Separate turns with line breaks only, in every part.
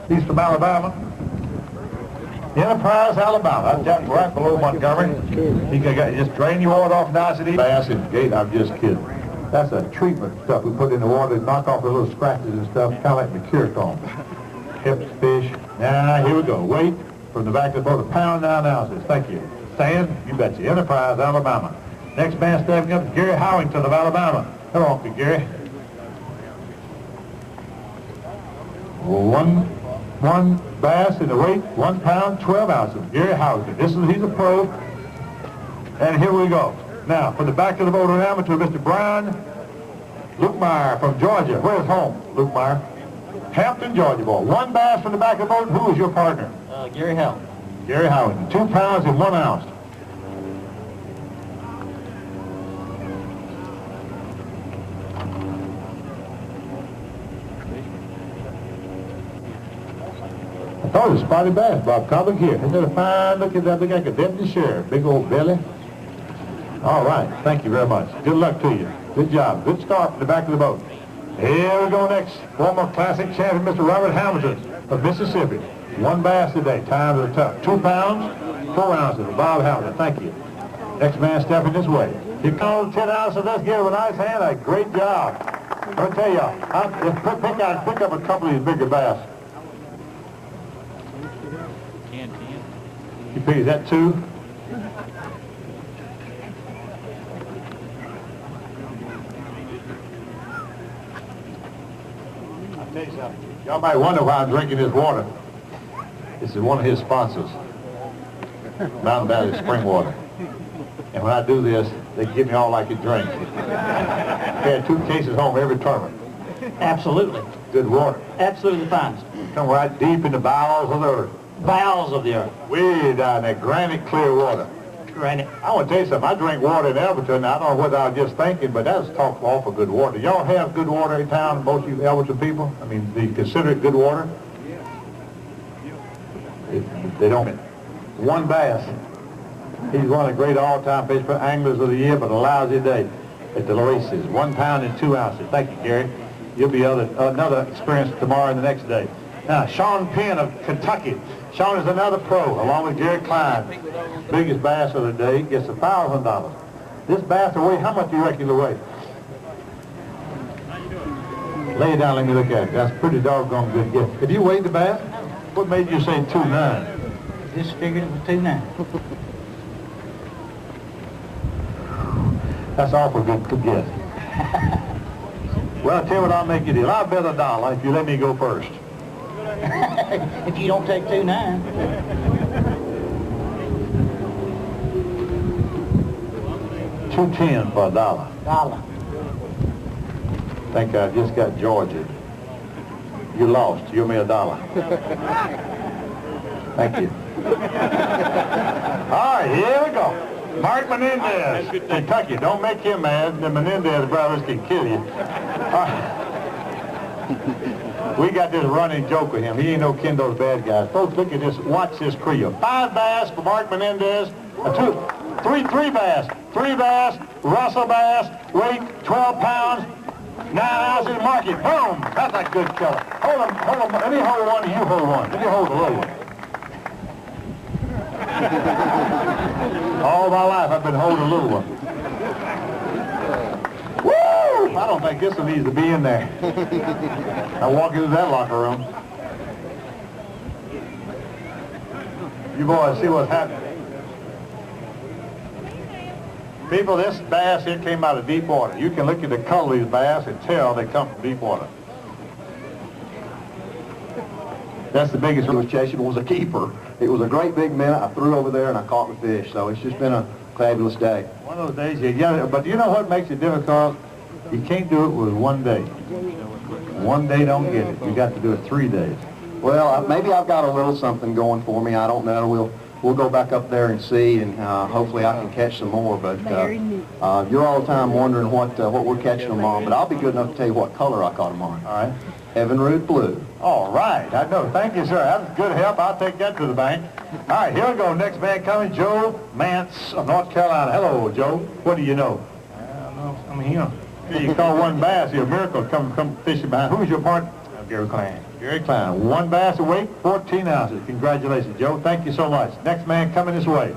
He's from Alabama. Enterprise, Alabama. That's right below Montgomery. He can just drain your water off nice and easy. Bass and gate, I'm just kidding. That's a treatment stuff we put in the water to knock off the little scratches and stuff, kind of like mercure foam. Hips, fish. Now, here we go. Weight from the back of the boat, 1 pound 9 ounces. Thank you. Stand, you betcha. Enterprise, Alabama. Next man stepping up is Gary Howington of Alabama. Hello, Uncle Gary. One bass in the weight, 1 pound 12 ounces. Gary Howington. He's a pro. And here we go. Now, from the back of the boat, an amateur, Mr. Brian Lukemeyer from Georgia. Where's home, Lukemeyer? Hampton, Georgia boy. 1 bass from the back of the boat. Who is your partner?
Gary Howell.
Gary Howell. 2 pounds and 1 ounce. I thought it was spotted bass, Bob Cobb. Here. Isn't it a fine look at that? Look like a deputy sheriff. Big old belly. All right. Thank you very much. Good luck to you. Good job. Good start from the back of the boat. Here we go next. Former classic champion, Mr. Robert Hamilton of Mississippi. 1 bass today. Times are tough. 2 pounds, 4 ounces. Bob Hamilton. Thank you. Next man stepping this way. Here comes 10 ounces. Let's give him a nice hand. A great job. I'll tell you, I'll pick up a couple of these bigger bass. You figure that 2? Y'all might wonder why I'm drinking this water. This is one of his sponsors, Mountain Valley Spring Water. And when I do this, they give me all I can drink. They had 2 cases home every tournament.
Absolutely.
Good water.
Absolutely the finest.
Come right deep in the bowels of the earth.
Bowels of the earth.
Way down there, granite clear water.
Granite.
I want to tell you something. I drink water in Elberton. I don't know whether I was just thinking, but that's awful good water. Y'all have good water in town, most of you Elberton people? I mean, do you consider it good water? They don't. 1 bass. He's one of the great all-time fish anglers of the year, but a lousy day at the races. 1 pound and 2 ounces. Thank you, Gary. You'll be another experience tomorrow and the next day. Now, Sean Penn of Kentucky. Sean is another pro, along with Jerry Klein. Biggest bass of the day, gets $1,000. This bass will weigh, how much do you reckon it'll weigh? Lay it down, let me look at it. That's pretty doggone good guess. Have you weighed the bass? What made you say 2.9?
Just figured it was 2.9.
That's awful good guess. Well, I'll tell you what, I'll make you a deal. I'll bet $1 if you let me go first.
If you don't take 2.9.
$2.10 for $1.
$1.
Think I just got Georgia. You lost. You owe me $1. Thank you. All right, here we go. Mark Menendez, Kentucky. Don't make him mad. The Menendez brothers can kill you. We got this running joke with him. He ain't no kin those bad guys. Folks, look at this. Watch this trio. 5 bass for Mark Menendez. 3 bass. 3 bass. Russell bass. Weight 12 pounds. 9 ounces. Mark it. Boom. That's a good killer. Hold him. Let me hold one and you hold one. Let me hold the little one. All my life I've been holding a little one. Woo! I don't think this one needs to be in there. I walk into that locker room. You boys see what's happening. People, this bass here came out of deep water. You can look at the color of these bass and tell they come from deep water. That's the biggest.
I was chasing was a keeper. It was a great big minnow. I threw over there and I caught the fish. So it's just been a fabulous day.
One of those days you get it, but you know what makes it difficult? You can't do it with 1 day. 1 day don't get it. You got to do it 3 days.
Well, maybe I've got a little something going for me. I don't know. We'll go back up there and see, and hopefully I can catch some more. But you're all the time wondering what we're catching them on. But I'll be good enough to tell you what color I caught them on.
All right.
Evinrude blue.
All right. I know. Thank you, sir. That's good help. I'll take that to the bank. All right. Here we go. Next man coming, Joe Mance of North Carolina. Hello, Joe. What do you know?
I don't know. I'm here.
You caught 1 bass. You're a miracle. Come fishing behind. Who's your partner?
Gary Klein.
Jerry Klein. One bass a weight, 14 ounces. Congratulations, Joe. Thank you so much. Next man coming this way.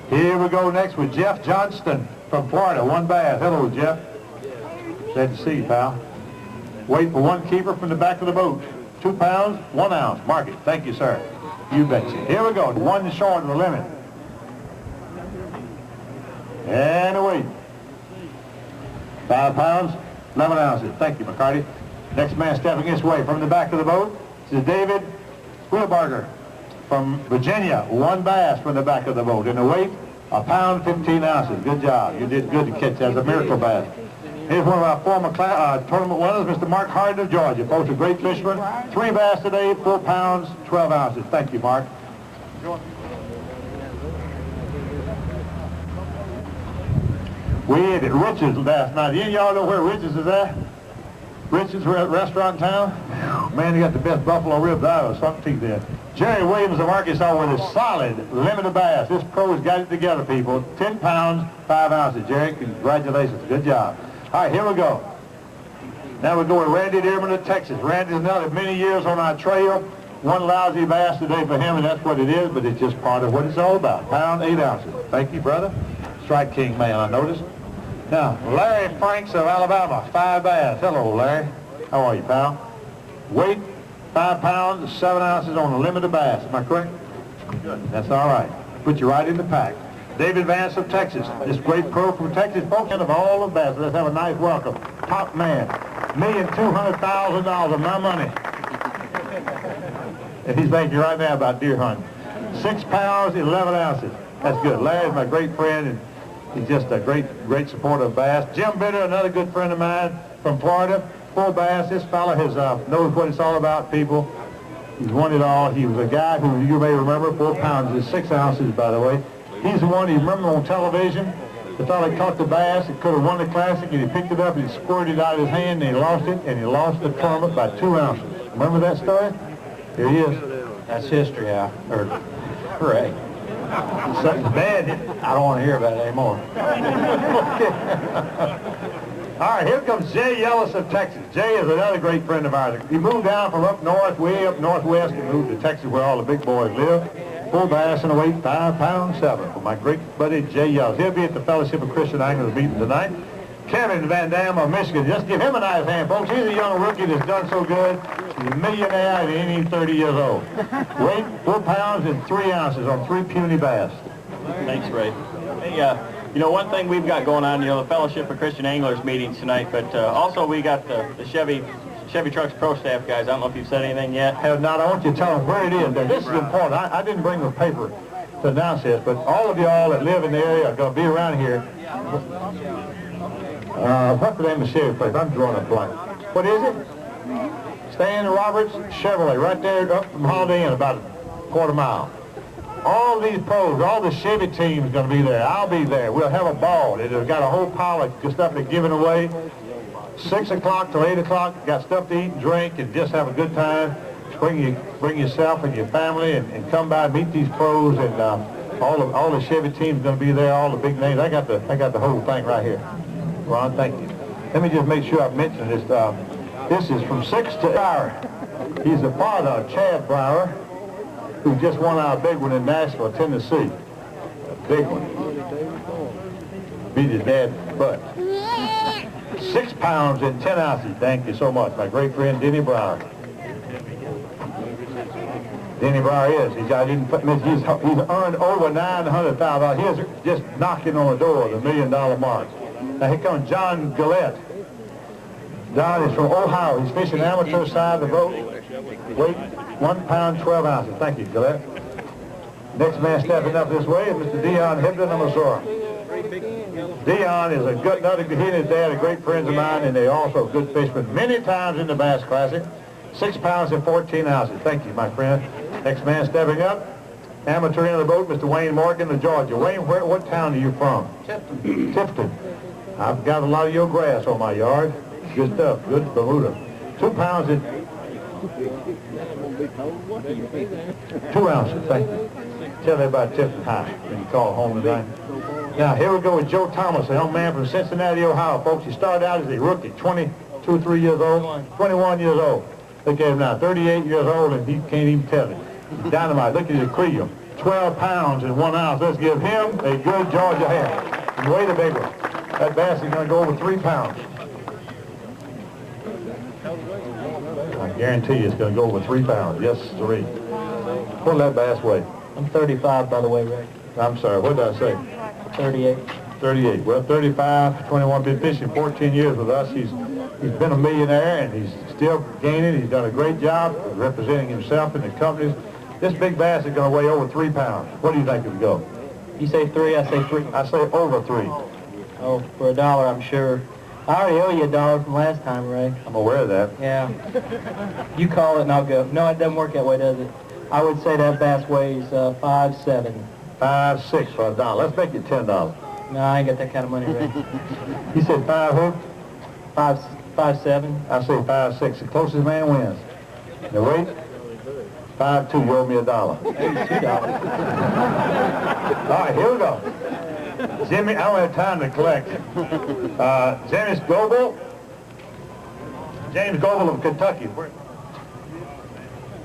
Here we go next with Jeff Johnston from Florida. One bass. Hello, Jeff. Glad to see you, pal. Weight for one keeper from the back of the boat. 2 pounds, 1 ounce. Mark it. Thank you, sir. You betcha. Here we go. One short of the limit. And a weight. 5 pounds, 11 ounces. Thank you, McCarty. Next man stepping this way from the back of the boat is David Wheelbarger from Virginia. One bass from the back of the boat. And the weight, 1 pound, 15 ounces. Good job. You did good to catch that. That's a miracle bass. Here's one of our former tournament winners, Mr. Mark Harden of Georgia. Folks, a great fisherman. 3 bass today, 4 pounds, 12 ounces. Thank you, Mark. We ate at Rich's last night. Any of y'all know where Rich's is at? Rich's restaurant in town? Man, they got the best buffalo ribs out of sunk teeth there. Jerry Williams of Arkansas with a solid limited bass. This pro's got it together, people. 10 pounds, 5 ounces. Jerry, congratulations. Good job. All right, here we go. Now we go with Randy Dearman of Texas. Randy's another many years on our trail. One lousy bass today for him, and that's what it is, but it's just part of what it's all about. Pound, 8 ounces. Thank you, brother. Strike King man, I noticed. Now, Larry Franks of Alabama, 5 bass. Hello, Larry. How are you, pal? Weight, 5 pounds, 7 ounces on a limited bass. Am I correct? Good. That's all right. Put you right in the pack. David Vance of Texas. This great pro from Texas, folks, and of all the bass. Let's have a nice welcome. Top man. $1,200,000 of my money. And he's thinking right now about deer hunting. 6 pounds, 11 ounces. That's good. Larry's my great friend, and he's just a great supporter of bass. Jim Bitter, another good friend of mine from Florida. 4 bass. This fella has knows what it's all about, people. He's won it all. He was a guy who you may remember, 4 pounds is 6 ounces, by the way. He's the one you remember on television. The fella caught the bass. He could have won the classic, and he picked it up and he squirted it out of his hand, and he lost it, and he lost the tournament by 2 ounces. Remember that story? Here he is.
That's history, Al. Or, hooray.
Something's bad.
I don't want to hear about it anymore.
All right, here comes Jay Ellis of Texas. Jay is another great friend of ours. He moved down from up north, way up northwest, and moved to Texas where all the big boys live. 4 bass and a weight, 5 pounds, 7. For my great buddy, Jay Ellis. He'll be at the Fellowship of Christian Anglers meeting tonight. Kevin Van Dam of Michigan. Just give him a nice hand, folks. He's a young rookie that's done so good. He's a millionaire and he ain't even 30 years old. Weight, 4 pounds and 3 ounces on 3 puny bass.
Thanks, Ray. Hey, you know, one thing we've got going on, you know, the Fellowship of Christian Anglers meetings tonight, but also we got the Chevy Trucks Pro Staff guys. I don't know if you've said anything yet.
Have not. I want you to tell them where it is. This is important. I didn't bring the paper to announce this, but all of y'all that live in the area are going to be around here. What's the name of the Chevy place? I'm drawing a blank. What is it? Stan Roberts Chevrolet, right there up from Holiday Inn, about a quarter mile. All these pros, all the Chevy teams going to be there. I'll be there. We'll have a ball. It's got a whole pile of good stuff they're giving away. 6 o'clock till 8 o'clock, got stuff to eat and drink and just have a good time. Bring yourself and your family and come by and meet these pros, and all the Chevy teams going to be there, all the big names. I got the whole thing right here. Ron, thank you. Let me just make sure I mention this. This is from 6 to Brower. He's the father of Chad Brower, who just won our big one in Nashville, Tennessee. A big one. Beat his dad's butt. 6 pounds and 10 ounces. Thank you so much. My great friend, Denny Brower. Denny Brower is. He's earned over $900,000. He's just knocking on the door of the $1 million mark. Now here comes John Gillette. John is from Ohio. He's fishing amateur side of the boat. Weight, 1 pound, 12 ounces. Thank you, Gillette. Next man stepping up this way is Mr. Dion Hibden of Missouri. Dion is another, he and his dad are great friends of mine, and they're also good fishermen many times in the Bass Classic. 6 pounds and 14 ounces. Thank you, my friend. Next man stepping up, amateur in the boat, Mr. Wayne Morgan of Georgia. Wayne, what town are you from? Tifton. Tifton. I've got a lot of your grass on my yard. Good stuff. Good Bermuda. 2 pounds and 2 ounces. Thank you. Tell everybody Tifton hi when you call home tonight. Now, here we go with Joe Thomas, a young man from Cincinnati, Ohio. Folks, he started out as a rookie, 22, 3 years old, 21 years old. Look at him now, 38 years old, and he can't even tell it. He's dynamite. Look at his creel. 12 pounds in 1 ounce. Let's give him a good Georgia hand. And weigh the big one. That bass is going to go over 3 pounds. I guarantee you it's going to go over 3 pounds. Yes, 3. What'll that bass weigh?
I'm 35, by the way, Ray.
I'm sorry, what did I say?
38.
38. Well, 35, 21, been fishing 14 years with us. He's been a millionaire, and he's still gaining. He's done a great job of representing himself and the companies. This big bass is going to weigh over 3 pounds. What do you think it'll go?
You say 3, I say 3.
I say over 3.
Oh, for $1, I'm sure. I already owe you $1 from last time, Ray.
I'm aware of that.
Yeah. You call it and I'll go. No, it doesn't work that way, does it? I would say that bass weighs 5.7.
5.6 for $1. Let's make it $10.
No, I ain't got that kind of money, Ray.
You said 5 who?
5.7.
I say 5.6. The closest man wins. The weight? 5.2. You owe me $1.
$2.
All right, here we go. Jimmy, I don't have time to collect. James Goebel. James Goebel of Kentucky.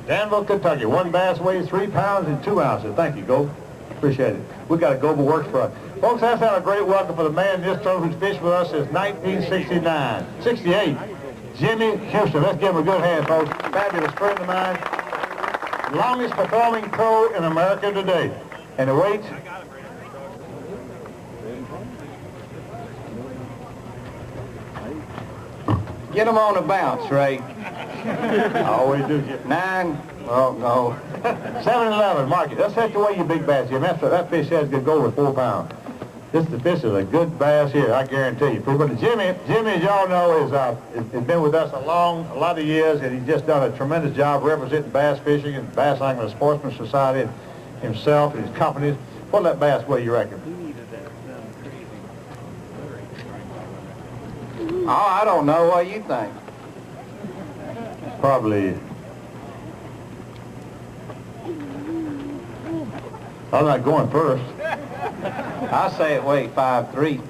Danville, Kentucky. One bass weighs 3 pounds and 2 ounces. Thank you, Goebel. Appreciate it. We got a Goebel works for us. Folks, that's had a great welcome for the man this term who's fished with us since 1969. 68. Jimmy Houston. Let's give him a good hand, folks. Fabulous friend of mine. Longest performing pro in America today. And the weight?
Get them on the bounce, Ray.
I always do.
9. Oh, no.
7-11, mark it. That's the way you big bass here. That fish has to go with 4 pounds. The fish is a good bass here, I guarantee you. But Jimmy, as y'all know, has been with us a lot of years, and he's just done a tremendous job representing bass fishing and Bass Angler Sportsman Society and himself and his companies. What'll that bass weigh, you reckon?
Oh, I don't know. What do you think?
Probably. I'm not going first.
I say it weighed 5.3.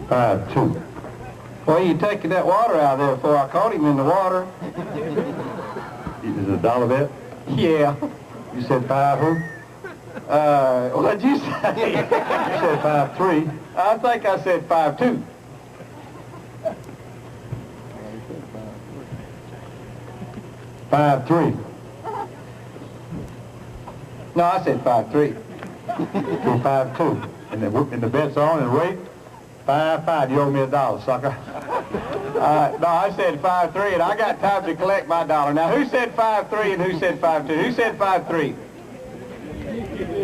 $5.2.
Well, you taking that water out of there before I caught him in the water.
Is it $1 bet?
Yeah.
You said 5 who?
What'd you say?
You said 5.3.
I think I said 5.2.
$5.3.
No, I said 5.3.
5.2. And the bet's on and rate? 5.5. You owe me $1, sucker.
No, I said 5.3, and I got time to collect my $1. Now, who said 5.3 and who said 5.2? Who said 5.3?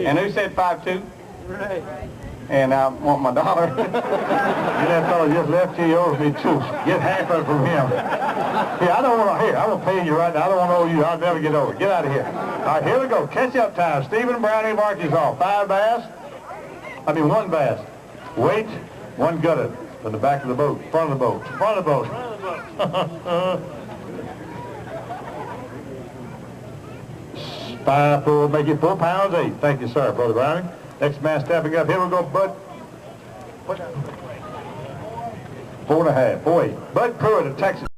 And who said 5.2?
Right.
And I want my $1.
That fellow just left here, he owes me 2. Get half of it from him. Here, I don't want to, I'm going to pay you right now. I don't want to owe you. I'll never get over it. Get out of here. All right, here we go. Catch up time. Stephen Browning, Arkansas. 5 bass. 1 bass. Weight, 1 gutted. From the back of the boat, front of the boat, front of the boat. Five, four, make it 4 pounds 8. Thank you, sir, Brother Browning. Next man stepping up. Here we go, Bud. 4.5, 4.8. Bud Pruitt of Texas.